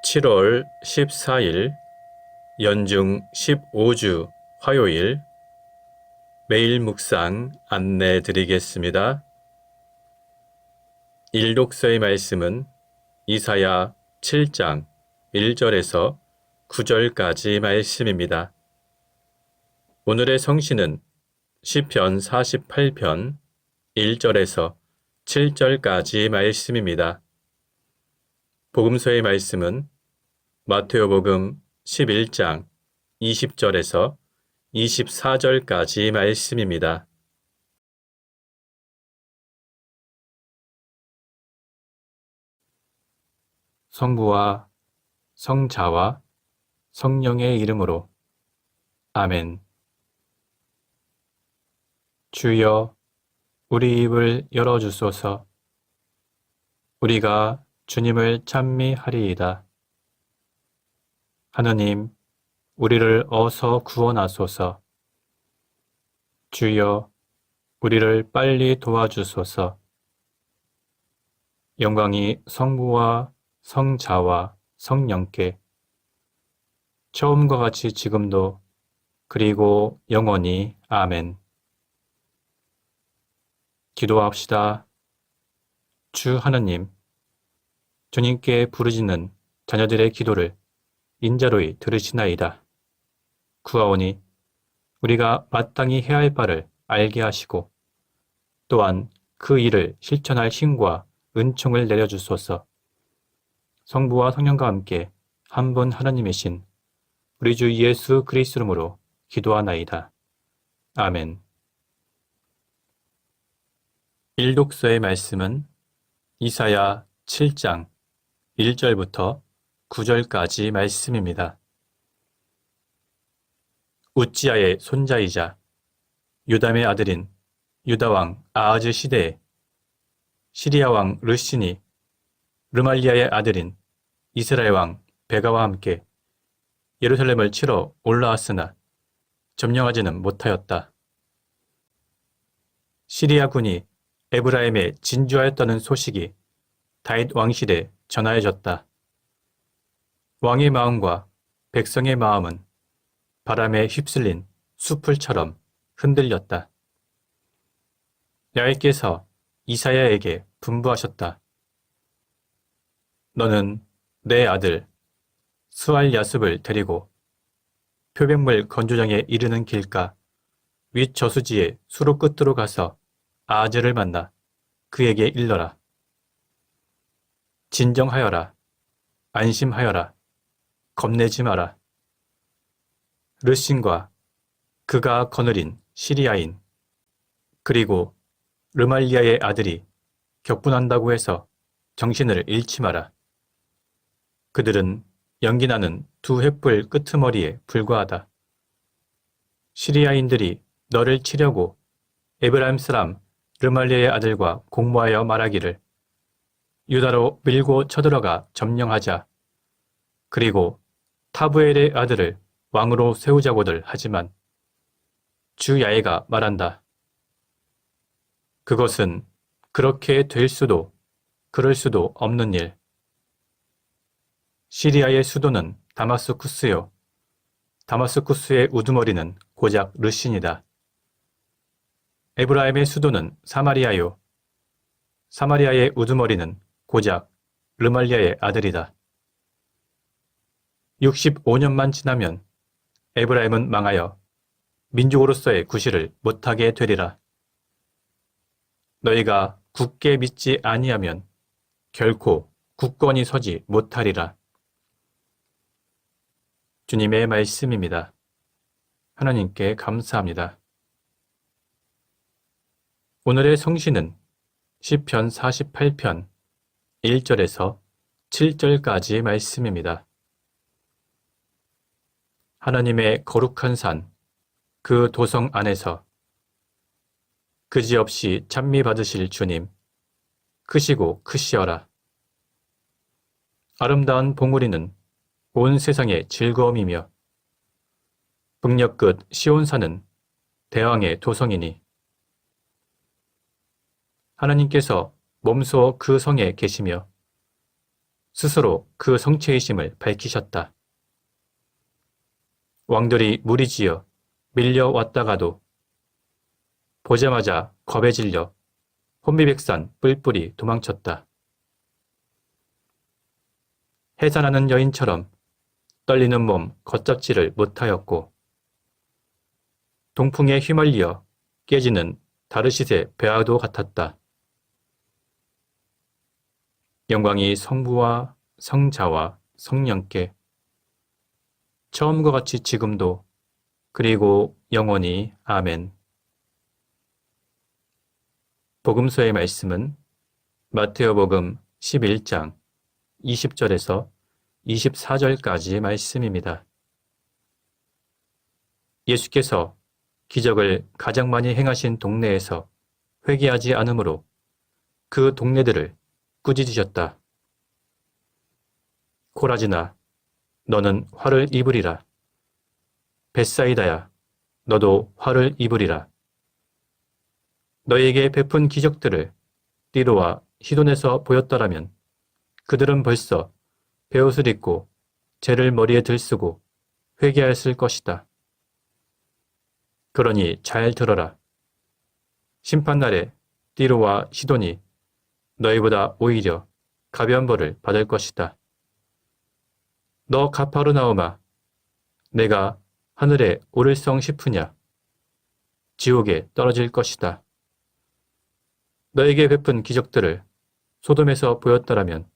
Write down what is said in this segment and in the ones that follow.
7월 14일 연중 15주 화요일 매일 묵상 안내 드리겠습니다. 일독서의 말씀은 이사야 7장 1절에서 9절까지 말씀입니다. 오늘의 성신은 시편 48편 1절에서 7절까지 말씀입니다. 복음서의 말씀은 마태오복음 11장 20절에서 24절까지 말씀입니다. 성부와 성자와 성령의 이름으로 아멘. 주여, 우리 입을 열어주소서. 우리가 주님을 찬미하리이다. 하느님, 우리를 어서 구원하소서. 주여, 우리를 빨리 도와주소서. 영광이 성부와 성자와 성령께 처음과 같이 지금도 그리고 영원히 아멘. 기도합시다. 주 하느님, 주님께 부르짖는 자녀들의 기도를 인자로이 들으시나이다. 구하오니 우리가 마땅히 해야 할 바를 알게 하시고 또한 그 일을 실천할 힘과 은총을 내려주소서. 성부와 성령과 함께 한 분 하나님이신 우리 주 예수 그리스도 이름으로 기도하나이다. 아멘. 일독서의 말씀은 이사야 7장 1절부터 9절까지 말씀입니다. 우찌야의 손자이자 요담의 아들인 유다왕 아하즈 시대에 시리아 왕 르신이 르말리아의 아들인 이스라엘 왕 베가와 함께 예루살렘을 치러 올라왔으나 점령하지는 못하였다. 시리아 군이 에브라임에 진주하였다는 소식이 다윗 왕실에 전하여졌다. 왕의 마음과 백성의 마음은 바람에 휩쓸린 숲풀처럼 흔들렸다. 야훼께서 이사야에게 분부하셨다. 너는 내 아들 스알야습을 데리고 표백물 건조장에 이르는 길가 윗 저수지의 수로 끝으로 가서 아하즈를 만나 그에게 일러라. 진정하여라. 안심하여라. 겁내지 마라. 르신과 그가 거느린 시리아인 그리고 르말리아의 아들이 격분한다고 해서 정신을 잃지 마라. 그들은 연기나는 두 횃불 끄트머리에 불과하다. 시리아인들이 너를 치려고 에브라임 사람 르말리아의 아들과 공모하여 말하기를 유다로 밀고 쳐들어가 점령하자. 그리고 타브엘의 아들을 왕으로 세우자고들 하지만 주 야훼가 말한다. 그것은 그렇게 될 수도 그럴 수도 없는 일. 시리아의 수도는 다마스쿠스요. 다마스쿠스의 우두머리는 고작 르신이다. 에브라임의 수도는 사마리아요. 사마리아의 우두머리는 고작 르말리아의 아들이다. 65년만 지나면 에브라임은 망하여 민족으로서의 구실을 못하게 되리라. 너희가 굳게 믿지 아니하면 결코 굳건히 서지 못하리라. 주님의 말씀입니다. 하나님께 감사합니다. 오늘의 성신은 시편 48편 1절에서 7절까지 말씀입니다. 하나님의 거룩한 산, 그 도성 안에서 그지없이 찬미받으실 주님, 크시고 크시어라. 아름다운 봉우리는 온 세상의 즐거움이며 북녘 끝 시온산은 대왕의 도성이니 하나님께서 몸소 그 성에 계시며 스스로 그 성체이심을 밝히셨다. 왕들이 무리지어 밀려왔다가도 보자마자 겁에 질려 혼미백산 뿔뿔이 도망쳤다. 해산하는 여인처럼 떨리는 몸 걷잡지를 못하였고 동풍에 휘말려 깨지는 다르싯의 배아도 같았다. 영광이 성부와 성자와 성령께 처음과 같이 지금도 그리고 영원히 아멘. 복음서의 말씀은 마테오복음 11장 20절에서 24절까지의 말씀입니다. 예수께서 기적을 가장 많이 행하신 동네에서 회개하지 않으므로 그 동네들을 꾸짖으셨다. 코라지나, 너는 화를 입으리라. 벳사이다야, 너도 화를 입으리라. 너에게 베푼 기적들을 띠로와 시돈에서 보였더라면 그들은 벌써 베옷을 입고 재를 머리에 들쓰고 회개하였을 것이다. 그러니 잘 들어라. 심판날에 띠로와 시돈이 너희보다 오히려 가벼운 벌을 받을 것이다. 너 가파르나움아, 내가 하늘에 오를성 싶으냐? 지옥에 떨어질 것이다. 너에게 베푼 기적들을 소돔에서 보였더라면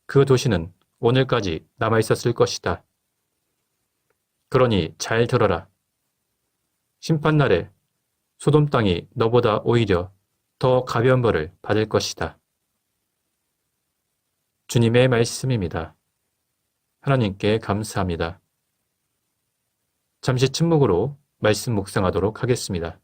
그 도시는 오늘까지 남아있었을 것이다. 그러니 잘 들어라. 심판날에 소돔 땅이 너보다 오히려 더 가벼운 벌을 받을 것이다. 주님의 말씀입니다. 하나님께 감사합니다. 잠시 침묵으로 말씀 묵상하도록 하겠습니다.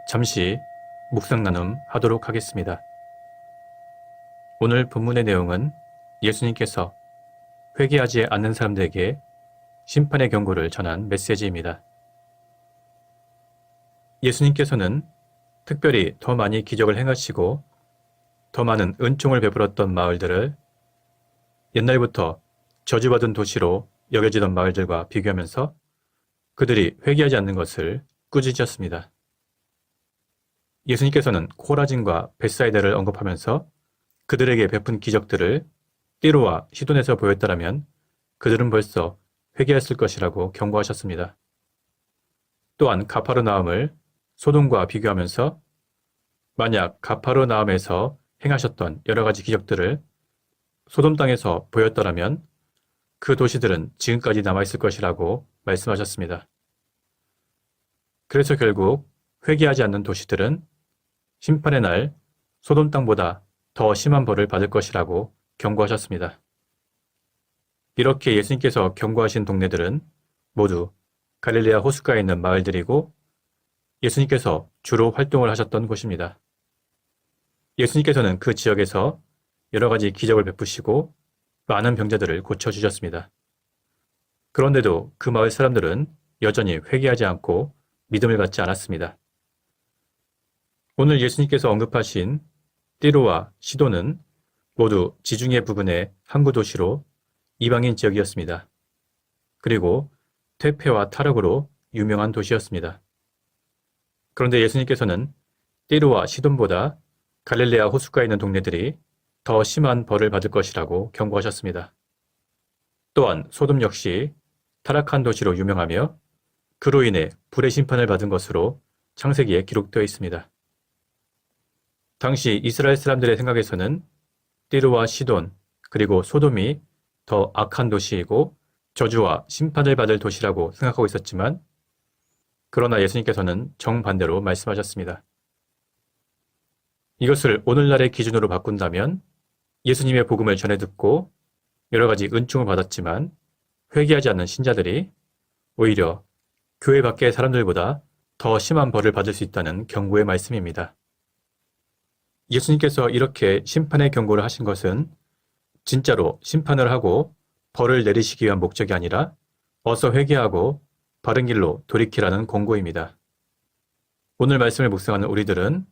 잠시 묵상 나눔 하도록 하겠습니다. 오늘 본문의 내용은 예수님께서 회개하지 않는 사람들에게 심판의 경고를 전한 메시지입니다. 예수님께서는 특별히 더 많이 기적을 행하시고 더 많은 은총을 베풀었던 마을들을 옛날부터 저주받은 도시로 여겨지던 마을들과 비교하면서 그들이 회개하지 않는 것을 꾸짖으셨습니다. 예수님께서는 코라진과 벳사이다를 언급하면서 그들에게 베푼 기적들을 띠로와 시돈에서 보였더라면 그들은 벌써 회개했을 것이라고 경고하셨습니다. 또한 가파르나움을 소돔과 비교하면서 만약 가파르나움에서 행하셨던 여러 가지 기적들을 소돔 땅에서 보였더라면 그 도시들은 지금까지 남아있을 것이라고 말씀하셨습니다. 그래서 결국 회개하지 않는 도시들은 심판의 날 소돔 땅보다 더 심한 벌을 받을 것이라고 경고하셨습니다. 이렇게 예수님께서 경고하신 동네들은 모두 갈릴레아 호숫가에 있는 마을들이고 예수님께서 주로 활동을 하셨던 곳입니다. 예수님께서는 그 지역에서 여러 가지 기적을 베푸시고 많은 병자들을 고쳐주셨습니다. 그런데도 그 마을 사람들은 여전히 회개하지 않고 믿음을 갖지 않았습니다. 오늘 예수님께서 언급하신 띠로와 시돈은 모두 지중해 부근의 항구 도시로 이방인 지역이었습니다. 그리고 퇴폐와 타락으로 유명한 도시였습니다. 그런데 예수님께서는 띠로와 시돈보다 갈릴레아 호숫가에 있는 동네들이 더 심한 벌을 받을 것이라고 경고하셨습니다. 또한 소돔 역시 타락한 도시로 유명하며 그로 인해 불의 심판을 받은 것으로 창세기에 기록되어 있습니다. 당시 이스라엘 사람들의 생각에서는 띠르와 시돈, 그리고 소돔이 더 악한 도시이고 저주와 심판을 받을 도시라고 생각하고 있었지만, 그러나 예수님께서는 정반대로 말씀하셨습니다. 이것을 오늘날의 기준으로 바꾼다면 예수님의 복음을 전해 듣고 여러 가지 은총을 받았지만 회개하지 않는 신자들이 오히려 교회 밖의 사람들보다 더 심한 벌을 받을 수 있다는 경고의 말씀입니다. 예수님께서 이렇게 심판의 경고를 하신 것은 진짜로 심판을 하고 벌을 내리시기 위한 목적이 아니라 어서 회개하고 바른 길로 돌이키라는 권고입니다. 오늘 말씀을 묵상하는 우리들은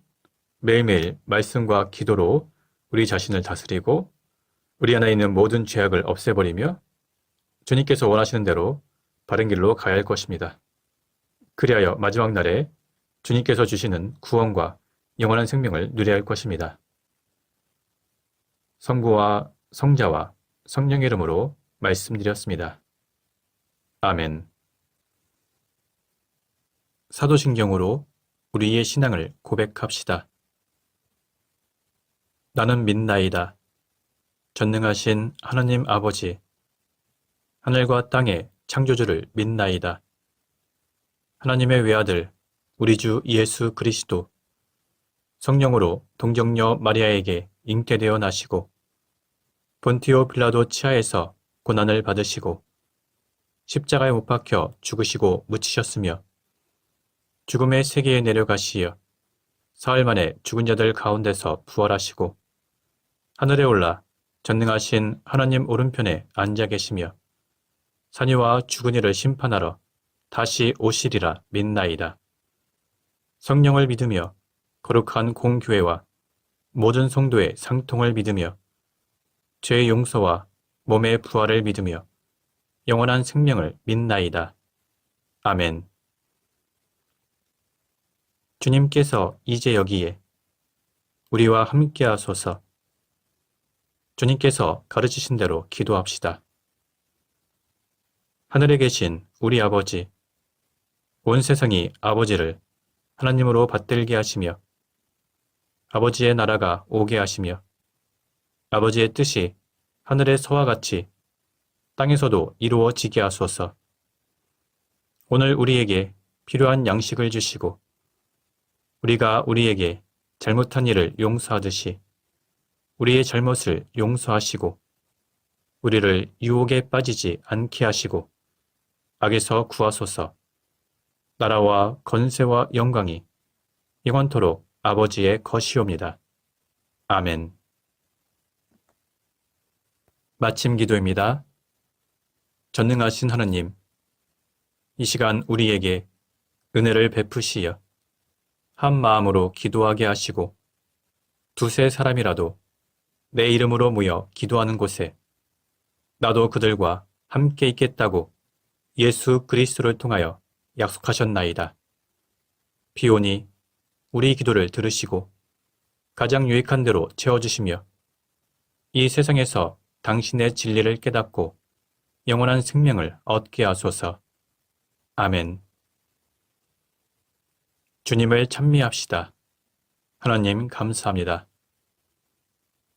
매일매일 말씀과 기도로 우리 자신을 다스리고 우리 안에 있는 모든 죄악을 없애버리며 주님께서 원하시는 대로 바른 길로 가야 할 것입니다. 그리하여 마지막 날에 주님께서 주시는 구원과 영원한 생명을 누려야 할 것입니다. 성부와 성자와 성령의 이름으로 말씀드렸습니다. 아멘. 사도신경으로 우리의 신앙을 고백합시다. 나는 믿나이다. 전능하신 하나님 아버지, 하늘과 땅의 창조주를 믿나이다. 하나님의 외아들, 우리 주 예수 그리스도, 성령으로 동정녀 마리아에게 잉태되어 나시고 본티오 빌라도 치하에서 고난을 받으시고 십자가에 못 박혀 죽으시고 묻히셨으며 죽음의 세계에 내려가시어 사흘 만에 죽은 자들 가운데서 부활하시고 하늘에 올라 전능하신 하나님 오른편에 앉아 계시며 산이와 죽은 이를 심판하러 다시 오시리라 믿나이다. 성령을 믿으며 거룩한 공교회와 모든 성도의 상통을 믿으며 죄의 용서와 몸의 부활을 믿으며 영원한 생명을 믿나이다. 아멘. 주님께서 이제 여기에 우리와 함께하소서. 주님께서 가르치신 대로 기도합시다. 하늘에 계신 우리 아버지, 온 세상이 아버지를 하나님으로 받들게 하시며 아버지의 나라가 오게 하시며 아버지의 뜻이 하늘에서와 같이 땅에서도 이루어지게 하소서. 오늘 우리에게 필요한 양식을 주시고 우리가 우리에게 잘못한 일을 용서하듯이 우리의 잘못을 용서하시고 우리를 유혹에 빠지지 않게 하시고 악에서 구하소서. 나라와 건세와 영광이 영원토록 아버지의 것이옵니다. 아멘. 마침 기도입니다. 전능하신 하나님, 이 시간 우리에게 은혜를 베푸시어 한 마음으로 기도하게 하시고 두세 사람이라도 내 이름으로 모여 기도하는 곳에 나도 그들과 함께 있겠다고 예수 그리스도를 통하여 약속하셨나이다. 비오니 우리 기도를 들으시고 가장 유익한 대로 채워주시며 이 세상에서 당신의 진리를 깨닫고 영원한 생명을 얻게 하소서. 아멘. 주님을 찬미합시다. 하나님 감사합니다.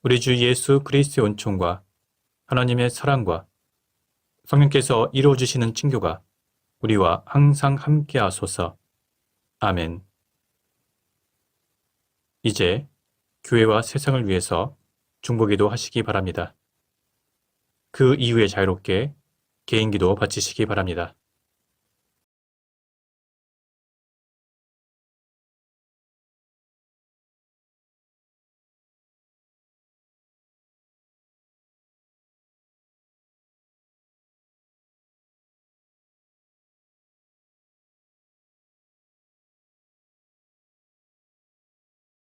우리 주 예수 그리스도의 은총과 하나님의 사랑과 성령께서 이루어주시는 친교가 우리와 항상 함께 하소서. 아멘. 이제 교회와 세상을 위해서 중보기도 하시기 바랍니다. 그 이후에 자유롭게 개인기도 바치시기 바랍니다.